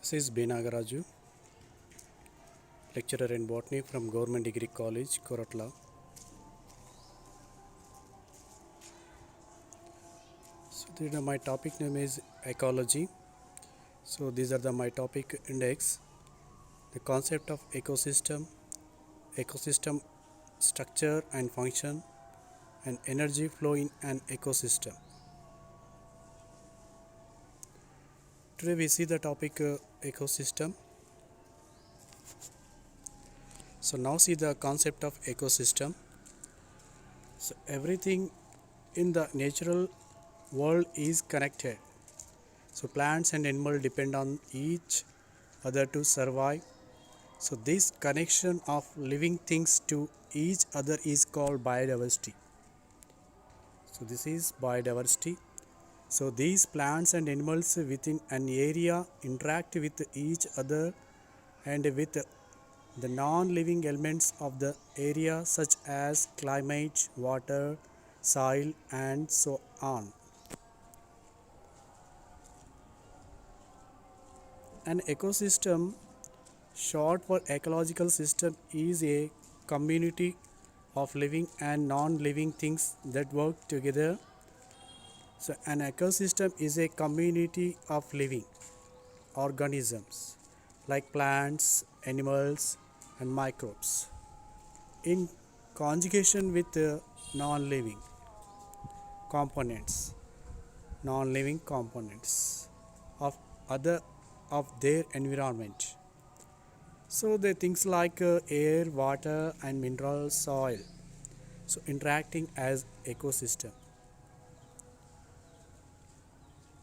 This is B. Nagaraju, lecturer in botany from Government Degree College, Koratla. My topic name is ecology. So these are my topic index. The concept of ecosystem, ecosystem structure and function, and energy flow in an ecosystem. Today we see the topic ecosystem. So now see the concept of ecosystem. So everything in the natural world is connected. So plants and animals depend on each other to survive. So this connection of living things to each other is called biodiversity. So this is biodiversity. So these plants and animals within an area interact with each other and with the non-living elements of the area such as climate, water, soil and so on. An ecosystem, short for ecological system, is a community of living and non-living things that work together. So an ecosystem is a community of living organisms like plants, animals and microbes in conjugation with non-living components, non-living components of other of their environment. So the things like air, water and mineral soil, so interacting as ecosystem.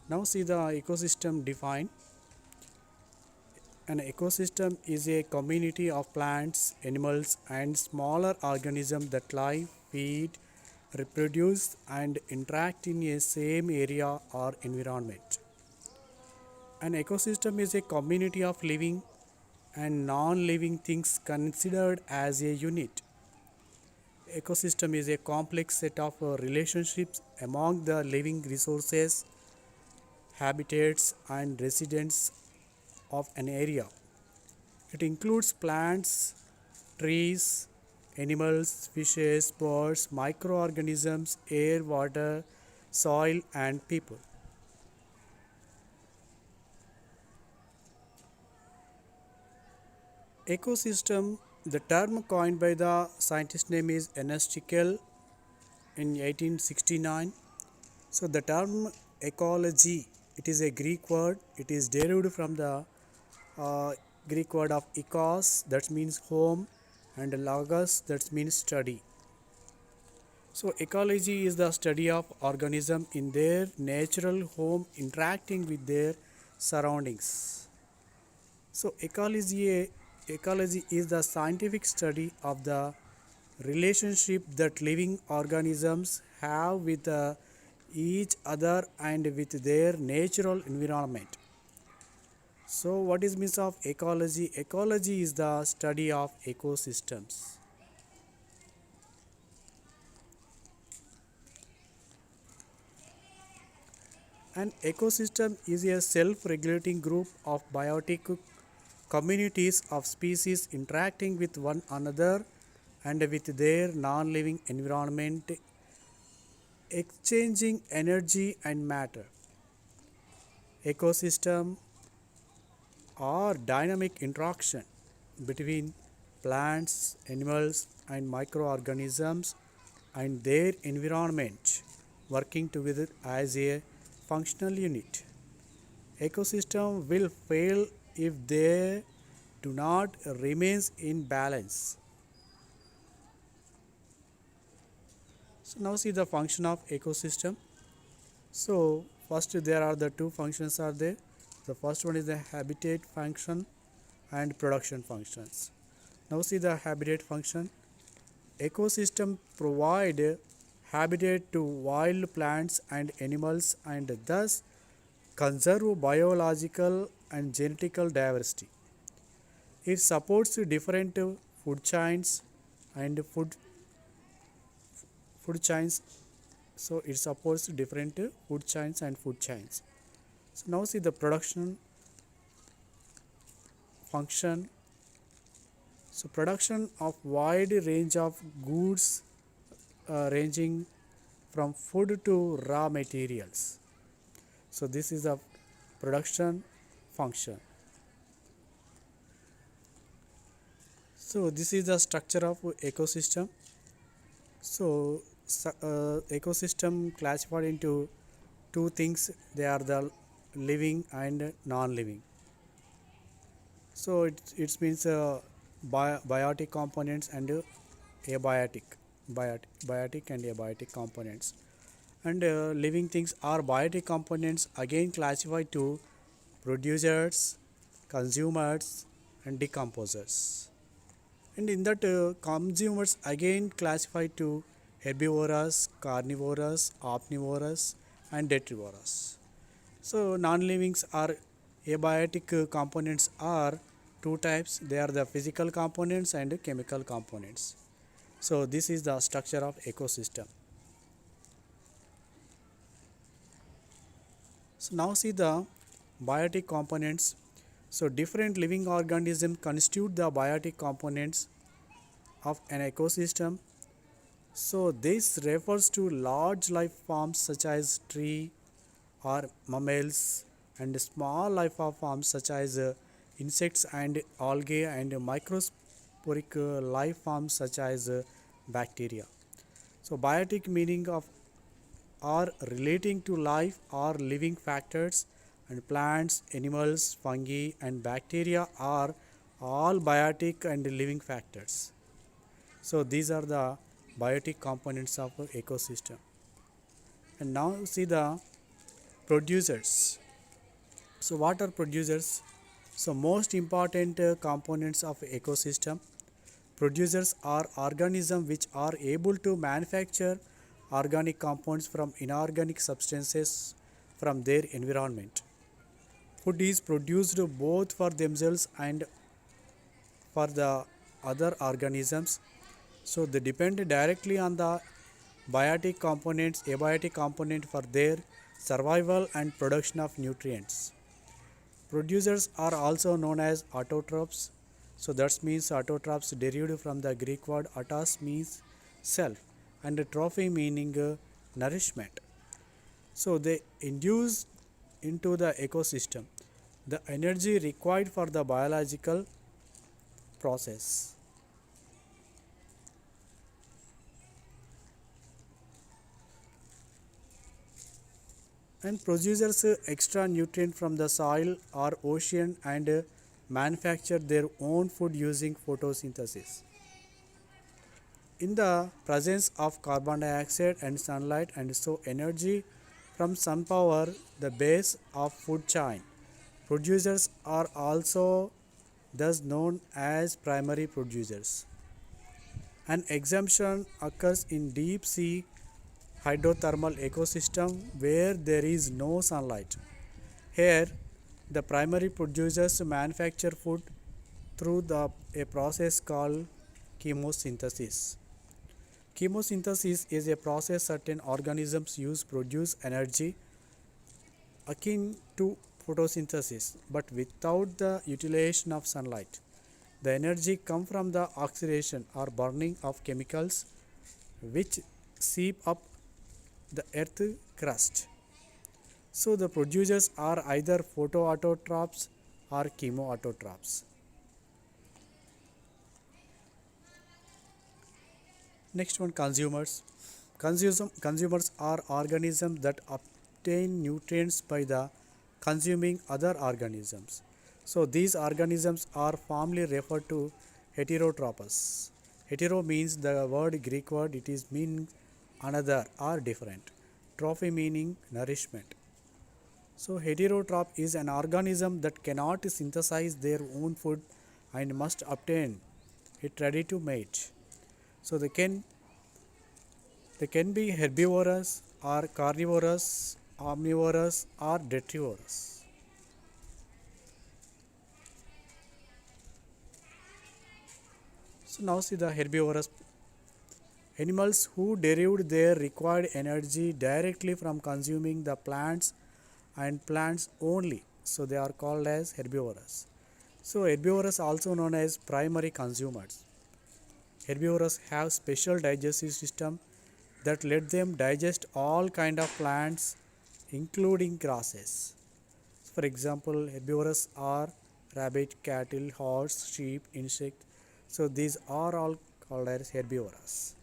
Now see the ecosystem defined. An ecosystem is a community of plants, animals and smaller organisms that live, feed, reproduce and interact in a same area or environment. An ecosystem is a community of living and non-living things considered as a unit. Ecosystem is a complex set of relationships among the living resources, habitats and residents of an area. It includes plants, trees, animals, fishes, birds, microorganisms, air, water, soil and people. Ecosystem, the term coined by the scientist name is Ernest Haeckel in 1869. So the term ecology, it is a Greek word. It is derived from the Greek word of ekos, that means home, and logos, that means study. So ecology is the study of organism in their natural home interacting with their surroundings. So ecology is the scientific study of the relationship that living organisms have with each other and with their natural environment. So what is means of ecology? Ecology is the study of ecosystems. An ecosystem is a self-regulating group of biotic communities of species interacting with one another and with their non-living environment, exchanging energy and matter. Ecosystem or dynamic interaction between plants, animals and microorganisms and their environment working together as a functional unit. Ecosystem will fail if they do not remain in balance. So now see the function of ecosystem. So first there are the two functions are there. The first one is the habitat function and production functions. Now see the habitat function. Ecosystem provide habitat to wild plants and animals and thus conserve biological and genetical diversity. It supports different food chains and food chains. So it supports different food chains and food chains. So now see the production. function. So production of wide range of goods ranging from food to raw materials. So this is a production function. So this is the structure of ecosystem. So ecosystem classified into two things. They are the living and non-living. So it means biotic components and abiotic, biotic and abiotic components. And living things are biotic components again classified to producers, consumers, and decomposers. And in that consumers again classified to herbivorous, carnivorous, omnivorous, and detrivorous. So non-livings are abiotic components are two types. They are the physical components and chemical components. So this is the structure of ecosystem. So now see the biotic components. So different living organisms constitute the biotic components of an ecosystem. So this refers to large life forms such as tree or mammals and small life forms such as insects and algae and microscopic life forms such as bacteria. So biotic meaning of are relating to life or living factors, and plants, animals, fungi and bacteria are all biotic and living factors. So these are the biotic components of ecosystem. And now see the producers. So what are producers? So most important components of ecosystem. Producers are organisms which are able to manufacture organic compounds from inorganic substances from their environment. Food is produced both for themselves and for the other organisms. So they depend directly on the biotic components, abiotic component for their survival and production of nutrients. Producers are also known as autotrophs. So that means autotrophs derived from the Greek word autos means self and trophy meaning nourishment. So they induce into the ecosystem the energy required for the biological process. And producers extra nutrient from the soil or ocean and manufacture their own food using photosynthesis. In the presence of carbon dioxide and sunlight, and so energy from sun power, the base of food chain. Producers are also thus known as primary producers. An exemption occurs in deep sea hydrothermal ecosystem where there is no sunlight. Here, the primary producers manufacture food through a process called chemosynthesis. Chemosynthesis is a process certain organisms use produce energy akin to photosynthesis but without the utilization of sunlight. The energy comes from the oxidation or burning of chemicals which seep up the earth crust. So the producers are either photoautotrophs or chemoautotrophs. Next one, consumers. Consumers are organisms that obtain nutrients by the consuming other organisms. So these organisms are formally referred to heterotrophs. Hetero means the word Greek word, it is mean another or different. Trophy meaning nourishment. So heterotroph is an organism that cannot synthesize their own food and must obtain it ready to mate. So they can be herbivorous or carnivorous, omnivorous or detrivorous. So now see the herbivorous animals who derived their required energy directly from consuming the plants and plants only. So they are called as herbivorous. So herbivores also known as primary consumers. Herbivores have special digestive system that let them digest all kind of plants including grasses. For example, herbivores are rabbit, cattle, horse, sheep, insect. So these are all called as herbivores.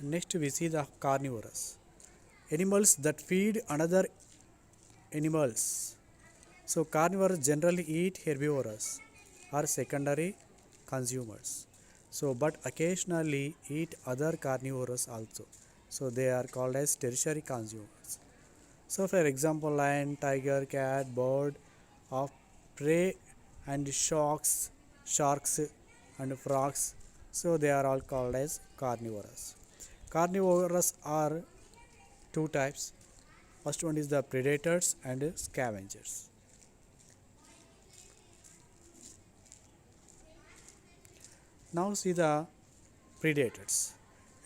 Next we see the carnivorous. Animals that feed another animals. So carnivores generally eat herbivores or secondary consumers. So but occasionally eat other carnivores also. So they are called as tertiary consumers. So for example, lion, tiger, cat, bird of prey and sharks and frogs. So they are all called as carnivorous. Carnivorous are two types. First one is the predators and scavengers. Now see the predators.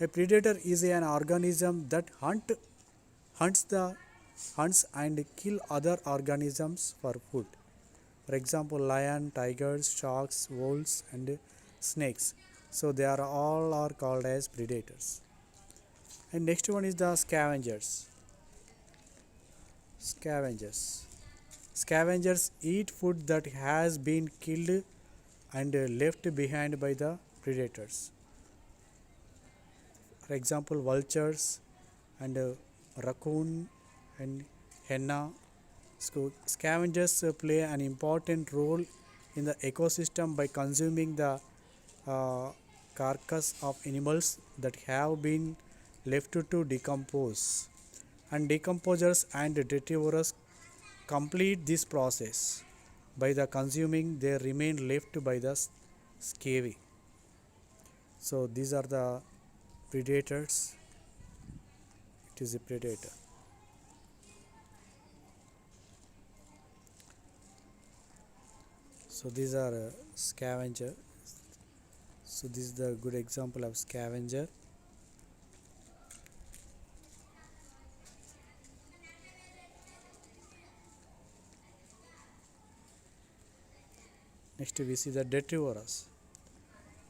A predator is an organism that hunts the hunts and kill other organisms for food. For example, lion, tigers, sharks, wolves, and snakes. So they are all are called as predators. And next one is the scavengers. Scavengers. Scavengers eat food that has been killed and left behind by the predators. For example, vultures and raccoon and henna. So scavengers play an important role in the ecosystem by consuming the uh, carcass of animals that have been left to decompose. And decomposers and detritivores complete this process by the consuming they remain left by the scavy. So these are the predators. It is a predator. So these are scavenger. So this is the good example of scavenger. Next we see the detrivorous.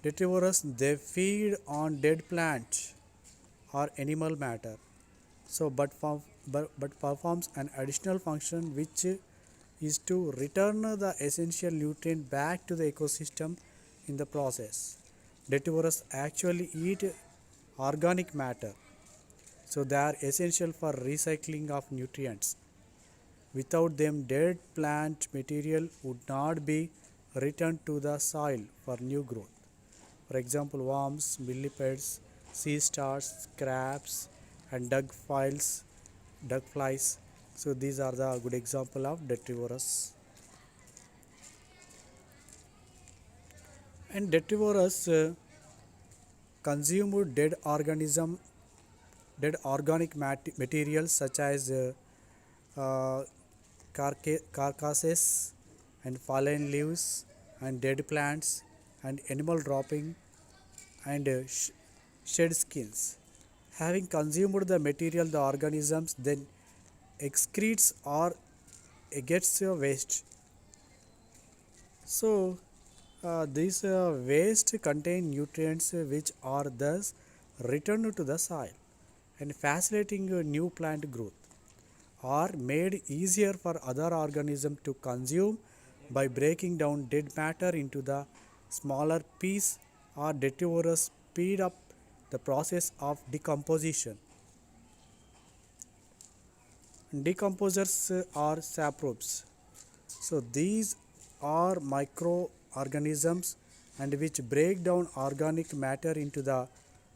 Detrivorous they feed on dead plants or animal matter. So but performs an additional function which is to return the essential nutrient back to the ecosystem in the process. Detrivorous actually eat organic matter, so they are essential for recycling of nutrients. Without them, dead plant material would not be returned to the soil for new growth. For example, worms, millipedes, sea stars, crabs, and duck flies. So these are the good example of detrivorous. And detrivorous consume dead organic materials such as uh, carcasses and fallen leaves and dead plants and animal dropping and shed skins. Having consumed the material, the organisms then excretes or gets waste. So these waste contain nutrients which are thus returned to the soil and facilitating new plant growth, are made easier for other organisms to consume by breaking down dead matter into the smaller piece, or detrivorous speed up the process of decomposition. Decomposers are saprobes. So these are microorganisms and which break down organic matter into the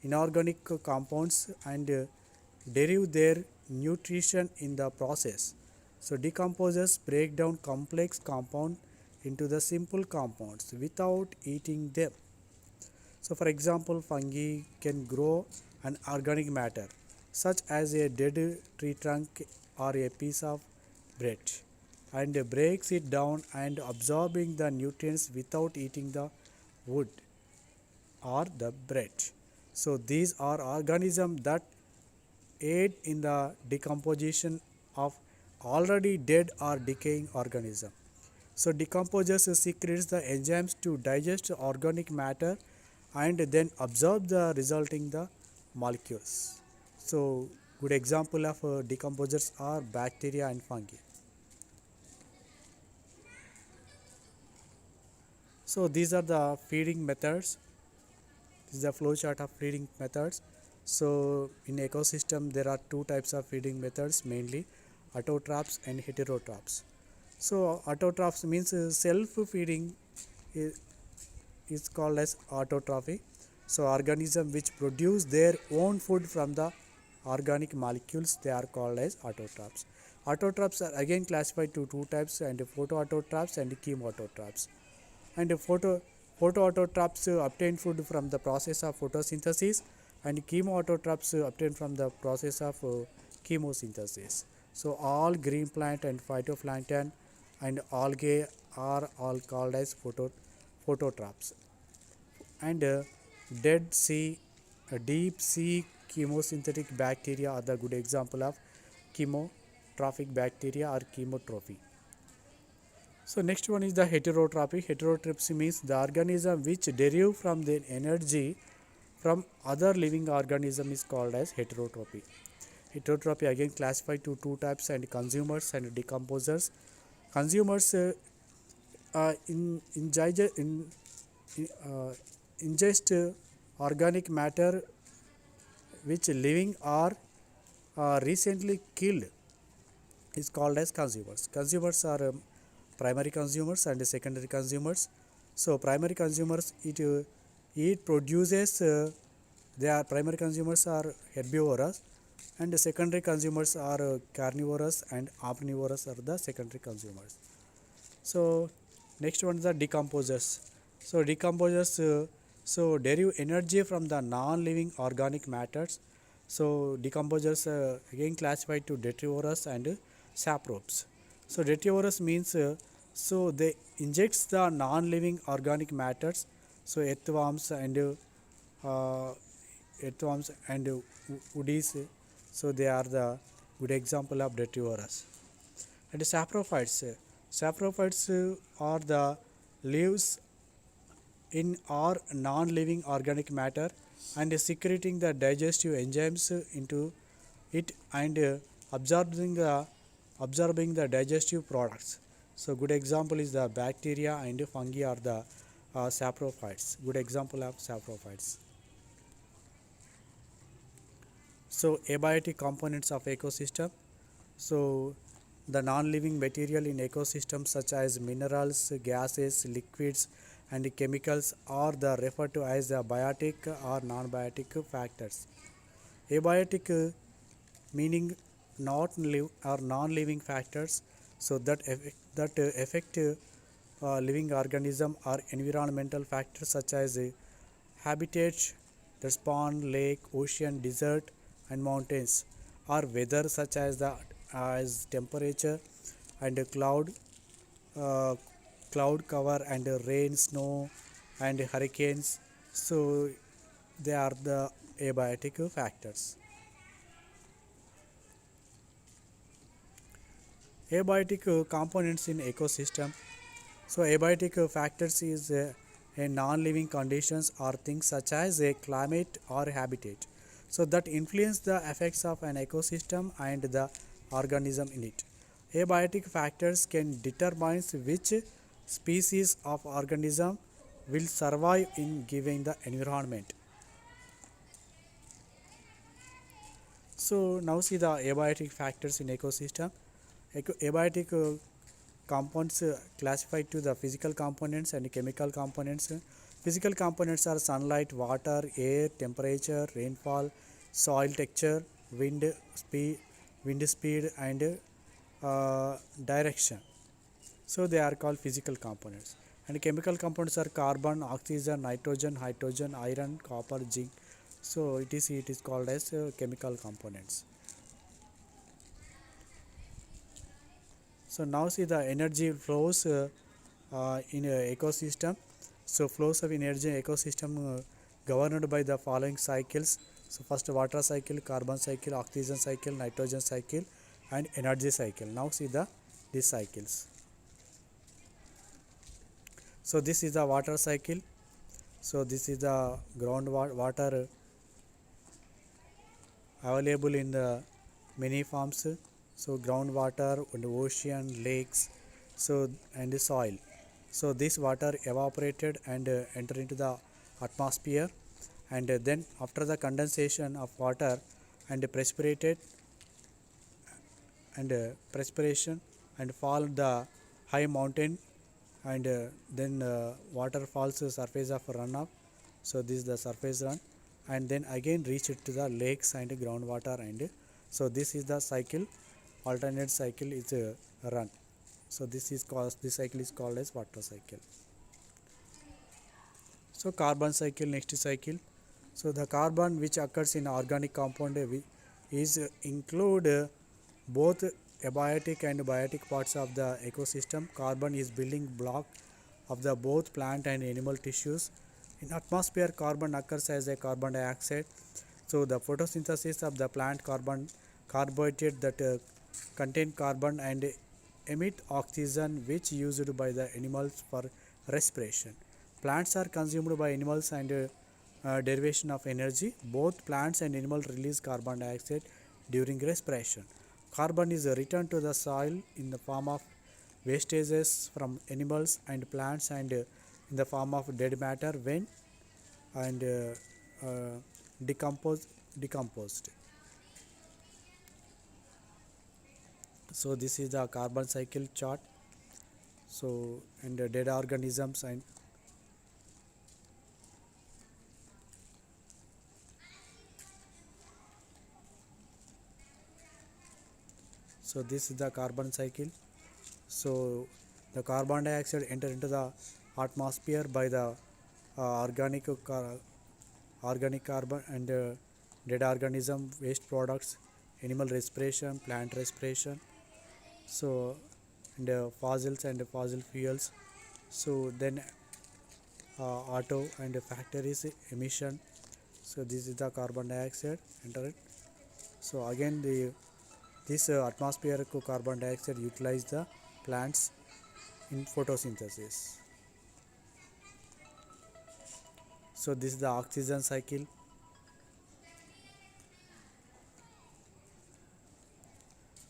inorganic compounds and derive their nutrition in the process. So decomposers break down complex compound into the simple compounds without eating them. So for example, fungi can grow an organic matter such as a dead tree trunk or a piece of bread and breaks it down and absorbing the nutrients without eating the wood or the bread. So these are organisms that aid in the decomposition of already dead or decaying organism. So decomposers secretes the enzymes to digest organic matter and then absorb the resulting the molecules. So good example of decomposers are bacteria and fungi. So these are the feeding methods. This is the flow chart of feeding methods. So in ecosystem there are two types of feeding methods, mainly autotrophs and heterotrophs. So autotrophs means self-feeding is, is called as autotrophy. So organisms which produce their own food from the organic molecules, they are called as autotrophs. Autotrophs are again classified to two types, and photoautotrophs and chemoautotrophs. And photoautotrophs obtain food from the process of photosynthesis, and chemoautotrophs obtain from the process of chemosynthesis. So all green plant and phytoplankton and algae are all called as phototrophs. And dead sea, deep sea chemosynthetic bacteria are the good example of chemotrophic bacteria or chemotrophy. So next one is the heterotrophy. Heterotrophy means the organism which derive from their energy from other living organism is called as heterotrophy. Heterotrophy again classified to two types, and consumers and decomposers. Consumers uh, ingest organic matter which living or recently killed is called as consumers. Consumers are primary consumers and secondary consumers. So primary consumers it produces their primary consumers are herbivorous, and secondary consumers are carnivorous, and omnivorous are the secondary consumers. So next one is the decomposers. So decomposers derive energy from the non-living organic matters. So decomposers again classified to detrivorous and saprobes. So detrivorous means so they injects the non-living organic matters. So uh, earthworms and woodies. So they are the good example of detrivorous. And saprophytes. Saprophytes are the leaves in or non-living organic matter and secreting the digestive enzymes into it, and absorbing the digestive products. So good example is the bacteria and fungi are the saprophytes. Good example of saprophytes. So abiotic components of ecosystem. So the non-living material in ecosystems such as minerals, gases, liquids and chemicals are the referred to as the biotic or non-biotic factors. Abiotic meaning not live or non-living factors, so that affect living organism or environmental factors such as habitat, the pond, lake, ocean, desert and mountains, or weather such as the as temperature and uh, cloud cover and rain, snow and hurricanes. So they are the abiotic factors. Abiotic components in ecosystem. So abiotic factors is a non-living conditions or things such as a climate or habitat. So that influence the effects of an ecosystem and the organism in it. Abiotic factors can determine which species of organism will survive in given the environment. So now see the abiotic factors in ecosystem. Abiotic compounds classified to the physical components and chemical components. Physical components are sunlight, water, air, temperature, rainfall, soil texture, wind speed, and direction. So they are called physical components. And chemical components are carbon, oxygen, nitrogen, hydrogen, iron, copper, zinc. So it is called as chemical components. So now see the energy flows in a ecosystem. So flows of energy in ecosystem governed by the following cycles. So first water cycle, carbon cycle, oxygen cycle, nitrogen cycle, and energy cycle. Now see these cycles. So this is the water cycle. So this is the water available in the many forms. So groundwater and ocean, lakes, so and the soil. So this water evaporated and enter into the atmosphere, and then after the condensation of water and precipitated and perspiration and fall the high mountain, and then water falls to surface of runoff. So this is the surface run, and then again reach it to the lakes and groundwater, and so this is the cycle. Alternate cycle is run. So this cycle is called as water cycle. So carbon cycle, next cycle. So the carbon which occurs in organic compound is include both abiotic and biotic parts of the ecosystem. Carbon is building block of the both plant and animal tissues. In atmosphere, carbon occurs as a carbon dioxide. So the photosynthesis of the plant carbohydrate that contain carbon and emit oxygen, which used by the animals for respiration. Plants are consumed by animals and derivation of energy. Both plants and animals release carbon dioxide during respiration. Carbon is returned to the soil in the form of wastages from animals and plants, and in the form of dead matter when and decomposed. So this is the carbon cycle chart. So and dead organisms, and so this is the carbon cycle. So the carbon dioxide enter into the atmosphere by the organic carbon and dead organism waste products, animal respiration, plant respiration. So and fossils and fossil fuels. So then auto and factories emission. So this is the carbon dioxide enter it. So again this atmospheric carbon dioxide utilize the plants in photosynthesis. So this is the oxygen cycle.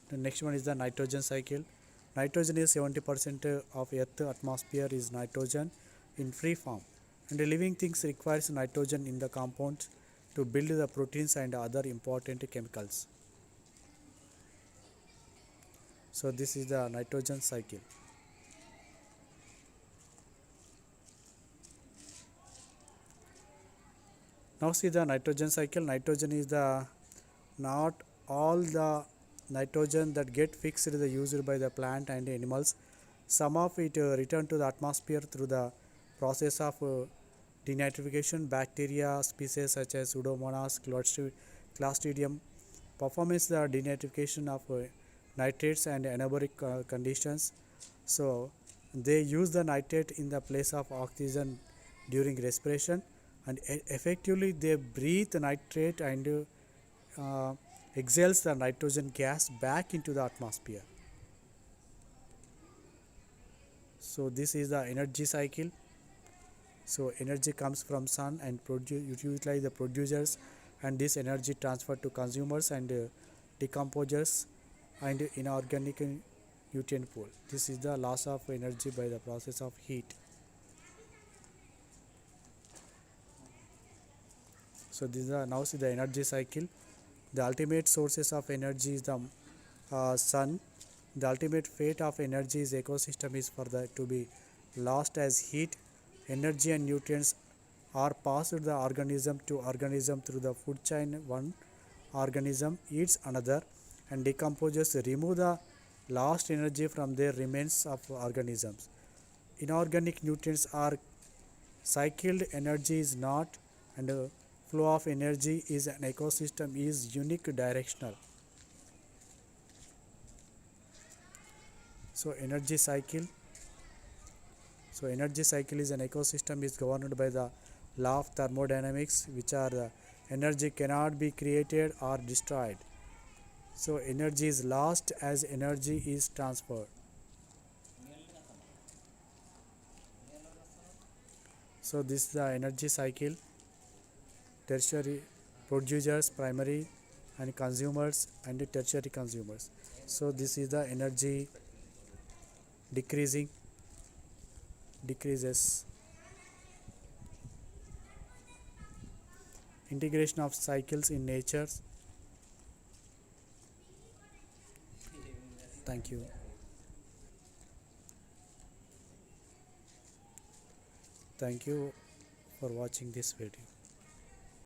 The next one is the nitrogen cycle. Nitrogen is 70% of Earth atmosphere is nitrogen in free form, and living things requires nitrogen in the compounds to build the proteins and other important chemicals. So this is the nitrogen cycle. Now see the nitrogen cycle. Nitrogen is the not all the nitrogen that get fixed is used by the plant and animals. Some of it return to the atmosphere through the process of denitrification. Bacteria species such as Pseudomonas Clostridium performs the denitrification of nitrates and anaerobic conditions. So they use the nitrate in the place of oxygen during respiration, and effectively they breathe nitrate and exhales the nitrogen gas back into the atmosphere. So this is the energy cycle. So energy comes from sun and utilize the producers, and this energy transferred to consumers and decomposers and inorganic nutrient pool. This is the loss of energy by the process of heat. So this is now see the energy cycle. The ultimate sources of energy is the sun. The ultimate fate of energy is ecosystem is for the to be lost as heat. Energy and nutrients are passed the organism to organism through the food chain. One organism eats another and decomposes, remove the lost energy from their remains of organisms. Inorganic nutrients are cycled. Energy is not, and flow of energy is an ecosystem is unique directional. So energy cycle. So energy cycle is an ecosystem is governed by the law of thermodynamics, which are the energy cannot be created or destroyed. So energy is lost as energy is transferred. So this is the energy cycle: tertiary producers, primary and consumers, and the tertiary consumers. So this is the energy decreasing, decreases. Integration of cycles in nature. Thank you. Thank you for watching this video.